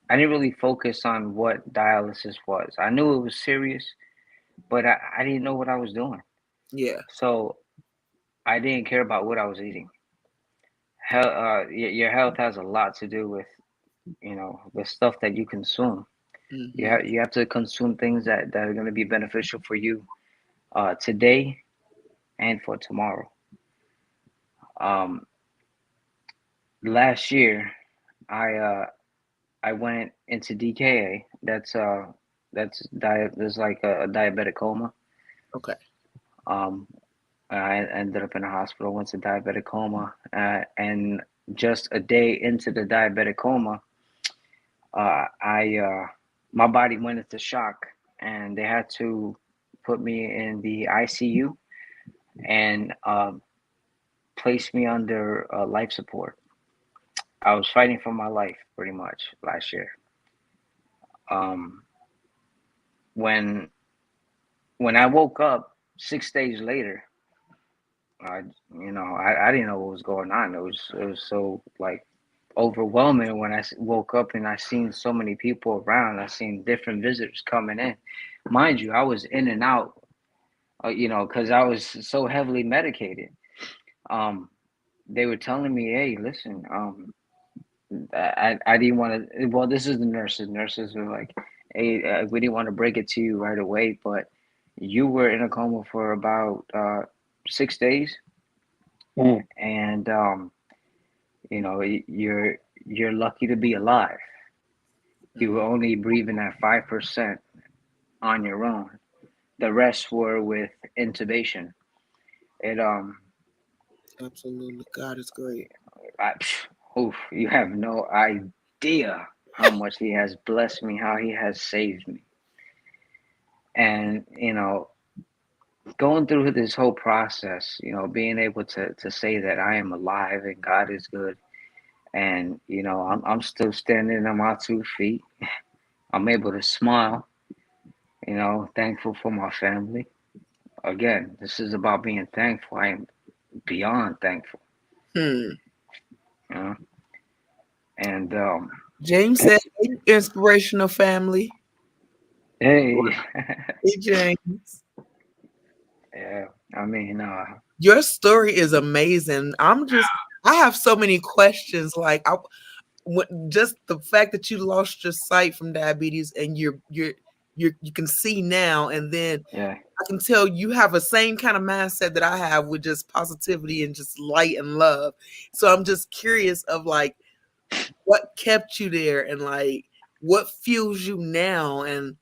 I didn't really focus on what dialysis was. I knew it was serious, but I didn't know what I was doing. Yeah. So I didn't care about what I was eating. Your health has a lot to do with the stuff that you consume. Hmm. You have to consume things that are going to be beneficial for you today and for tomorrow. Um, Last year, I uh, I went into DKA. That's like a diabetic coma. Okay. Um, I ended up in the hospital, went to diabetic coma, and just a day into the diabetic coma, I my body went into shock, and they had to put me in the ICU and place me under life support. I was fighting for my life pretty much last year. Um, when when I woke up 6 days later, I I didn't know what was going on. It was so like overwhelming when woke up and I seen so many people around. I seen different visitors coming in. Mind you, I was in and out, because I was so heavily medicated. Um, they were telling me, "Hey, listen, I didn't want to. Well, this is the nurses. Nurses were like, "Hey, we didn't want to break it to you right away, but you were in a coma for about 6 days, Mm. and you're lucky to be alive. You were only breathing at 5% on your own. The rest were with intubation. It Absolutely. God is great. I, oof, you have no idea how much He has blessed me, how He has saved me, and going through this whole process, being able to say that I am alive and God is good, and I'm still standing on my 2 feet. I'm able to smile. Thankful for my family. Again, this is about being thankful. I am beyond thankful. Hmm. You know, and James said, "Hey, inspirational family." hey, Hey, James. yeah. I mean, Your story is amazing. I have so many questions. Like, just the fact that you lost your sight from diabetes and you can see now, and then yeah, I can tell you have a same kind of mindset that I have with just positivity and just light and love. So I'm just curious of like what kept you there and like what fuels you now and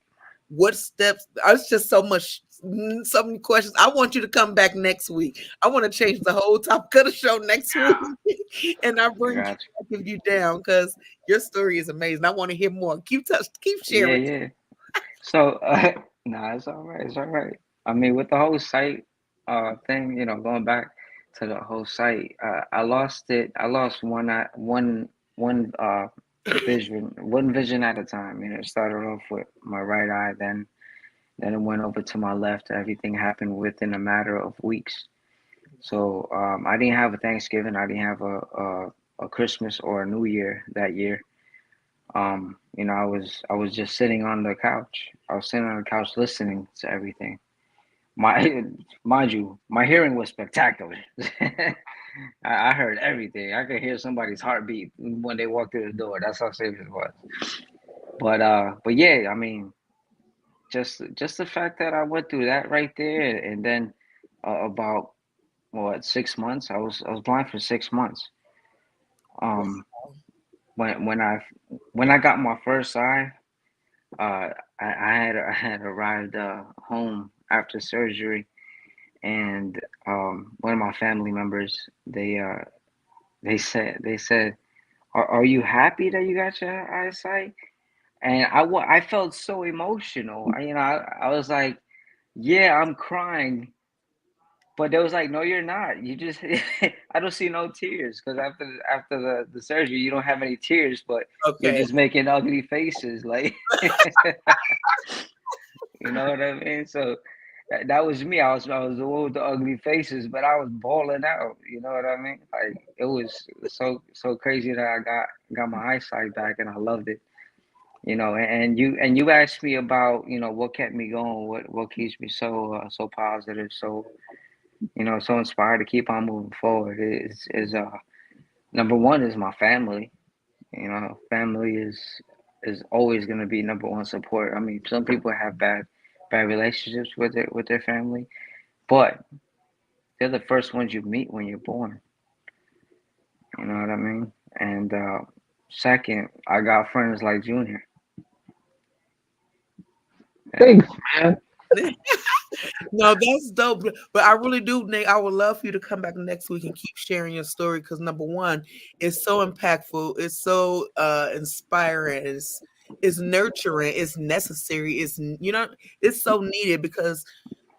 what steps. It's just so many questions. I want you to come back next week. I want to change the whole topic of the show next week, and I I bring got you down because your story is amazing. I want to hear more. Keep you. Yeah, sharing. yeah. So, nah, it's all right. It's all right. I mean, with the whole site thing, going back to the whole site, I lost it. I lost one one vision at a time. It started off with my right eye, then it went over to my left. Everything happened within a matter of weeks. So I didn't have a Thanksgiving. I didn't have a Christmas or a New Year that year. I was just sitting on the couch. I was sitting on the couch listening to everything. My Mind you, my hearing was spectacular. I heard everything. I could hear somebody's heartbeat when they walked through the door. That's how serious it was. But yeah, I mean, just the fact that I went through that right there, and then about what 6 months, I was blind for 6 months. Um, when when I when I got my first eye, uh, I had arrived home after surgery, and one of my family members they said, are you happy that you got your eyesight? And I felt so emotional. I was like, yeah, I'm crying. But they was like, no, you're not. You just, I don't see no tears because after the surgery, you don't have any tears, but you're Okay. just making ugly faces, like, you know what I mean? So that was me. I was the one with the ugly faces, but I was bawling out. You know what I mean? Like it was so crazy that I got my eyesight back, and I loved it. And you asked me about what kept me going, what keeps me so positive, so inspired to keep on moving forward is number one is my family. Family is always going to be number one support. I mean, some people have bad relationships with their family, but they're the first ones you meet when you're born. You know what I mean? And second, I got friends like Junior. Yeah. Thanks, man. No, that's dope. But I really do, Nate. I would love for you to come back next week and keep sharing your story because number one, it's so impactful, it's so inspiring, it's nurturing, it's necessary, it's so needed because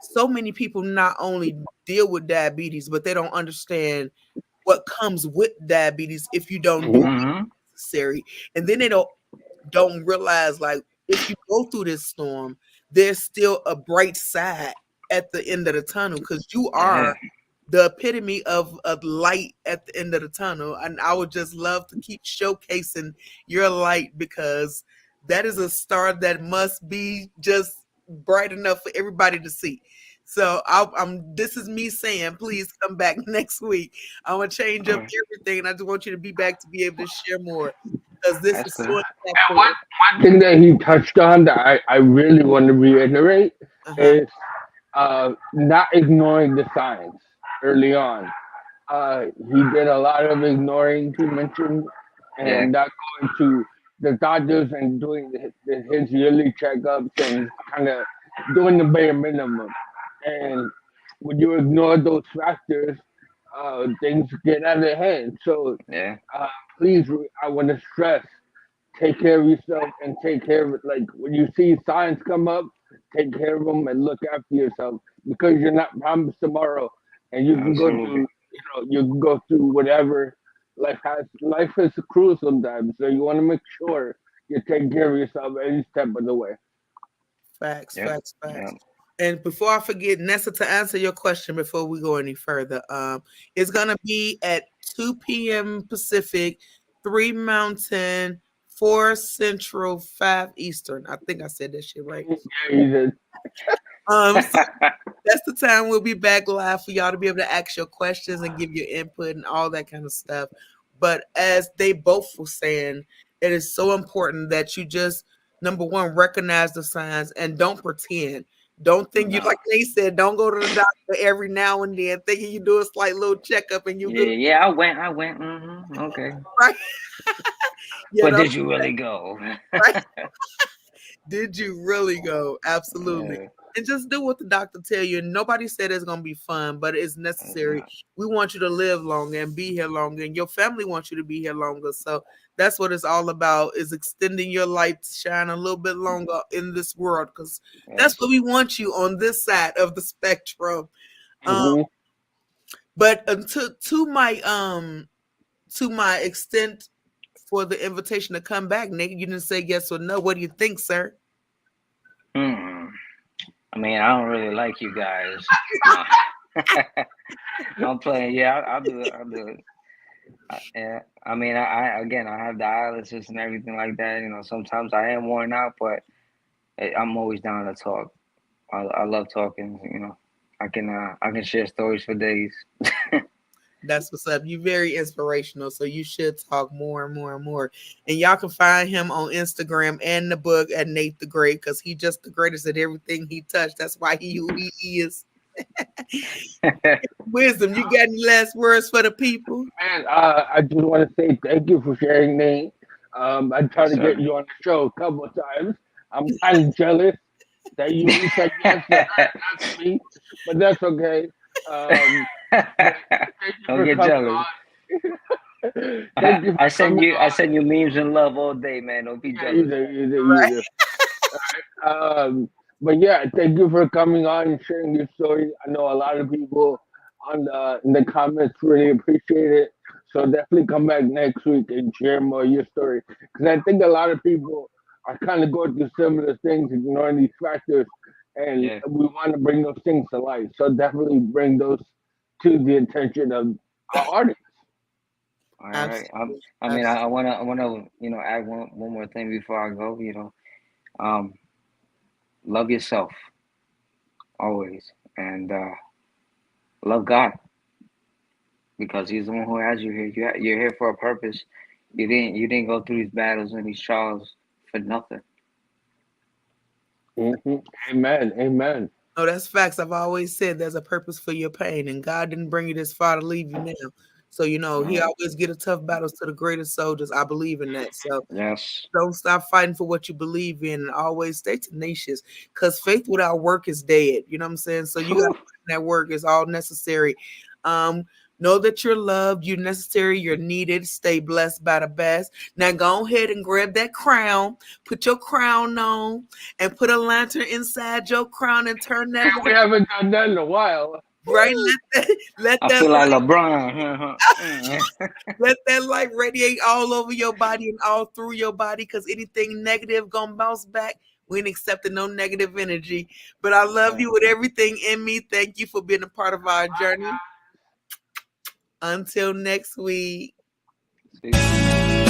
so many people not only deal with diabetes, but they don't understand what comes with diabetes if you don't do Mhm. what Mm-hmm. is necessary. And then they don't realize like if you go through this storm, there's still a bright side at the end of the tunnel because you Yeah. are the epitome of a light at the end of the tunnel. And I would just love to keep showcasing your light because that is a star that must be just bright enough for everybody to see. So I'm this is me saying, please come back next week. I'm gonna change All up right. everything, and I just want you to be back to be able to share more because this That's is good. so And impactful. one thing that he touched on that I really want to reiterate Uh huh. is not ignoring the signs early on. He did a lot of ignoring, he mentioned, Yeah. and not going to the doctors and doing his yearly checkups and kind of doing the bare minimum. And when you ignore those factors, things get out of hand. So Yeah. uh, please, I want to stress, take care of yourself and take care of it. Like when you see signs come up, take care of them and look after yourself because you're not promised tomorrow, and you can go through, Absolutely. you can go through whatever life has. Life is cruel sometimes, so you want to make sure you take care of yourself every step of the way. Facts, Yep. facts, Yep. facts. And before I forget, Nessa, to answer your question before we go any further, it's gonna be at 2 p.m. Pacific, 3 Mountain, 4 Central, 5 Eastern. I think I said that shit right. Yeah, he said, So that's the time we'll be back live for y'all to be able to ask your questions and give your input and all that kind of stuff. But as they both were saying, it is so important that you just number one recognize the signs and don't pretend. Don't think you No. like they said. Don't go to the doctor every now and then thinking you do a slight little checkup and you Yeah. good, Yeah. I went. I went. Mm-hmm. Okay. right? You But know, did you really go? right? Did you really go? Absolutely. Yeah. And just do what the doctor tell you. And nobody said it's gonna be fun, but it's necessary. Yeah. We want you to live longer and be here longer, and your family wants you to be here longer. So that's what it's all about: is extending your light to shine a little bit longer in this world, because that's what Yes. we want you on this side of the spectrum. Um, mm-hmm. but to my extent for the invitation to come back, Nick, you didn't say yes or no. What do you think, sir? Hmm. I mean, I don't really like you guys. No. I'm playing. Yeah, I'll do it. I'll do it. Yeah. I mean, I again, I have dialysis and everything like that. You know, sometimes I am worn out, but I'm always down to talk. I love talking. You know, I can share stories for days. That's what's up. You're very inspirational, so you should talk more and more and more. And y'all can find him on Instagram and the book at Nate the Great because he just the greatest at everything he touched. That's why he who he is. Wisdom, you got any last words for the people? Man, I just want to say thank you for sharing, Nate. I tried Yes, to get sir. you on the show a couple of times. I'm kind of jealous that you said yes to her, not to me, but that's okay. Um, but thank you Don't for get coming jealous. on. Thank you for coming I on. send you memes and love all day, man. Don't be Yeah, jealous. either, either, Right. either. But yeah, thank you for coming on and sharing your story. I know a lot of people on in the comments really appreciate it. So definitely come back next week and share more of your story. Because I think a lot of people are kind of going through similar things, ignoring these factors, and Yeah. we want to bring those things to light. So definitely bring those to the attention of our audience. All right. Absolutely. I mean, Absolutely. I wanna, add one more thing before I go. Um, love yourself always, and love God because He's the one who has you here. You're here for a purpose. You didn't go through these battles and these trials for nothing. Hmm. Amen. Amen. No, that's facts. I've always said there's a purpose for your pain, and God didn't bring you this far to leave you now. So, he Right. always get a tough battles to the greatest soldiers. I believe in that. So Yes. don't stop fighting for what you believe in, and always stay tenacious, because faith without work is dead. You know what I'm saying? So you got to put in that work. Is all necessary. Know that you're loved, you're necessary, you're needed. Stay blessed by the best. Now go ahead and grab that crown, put your crown on, and put a lantern inside your crown and turn that We haven't done that in a while. right. Let I that feel like light LeBron. let that light radiate all over your body and all through your body, because anything negative gonna bounce back. We ain't accepting no negative energy. But I love you with everything in me. Thank you for being a part of our journey. Until next week. See?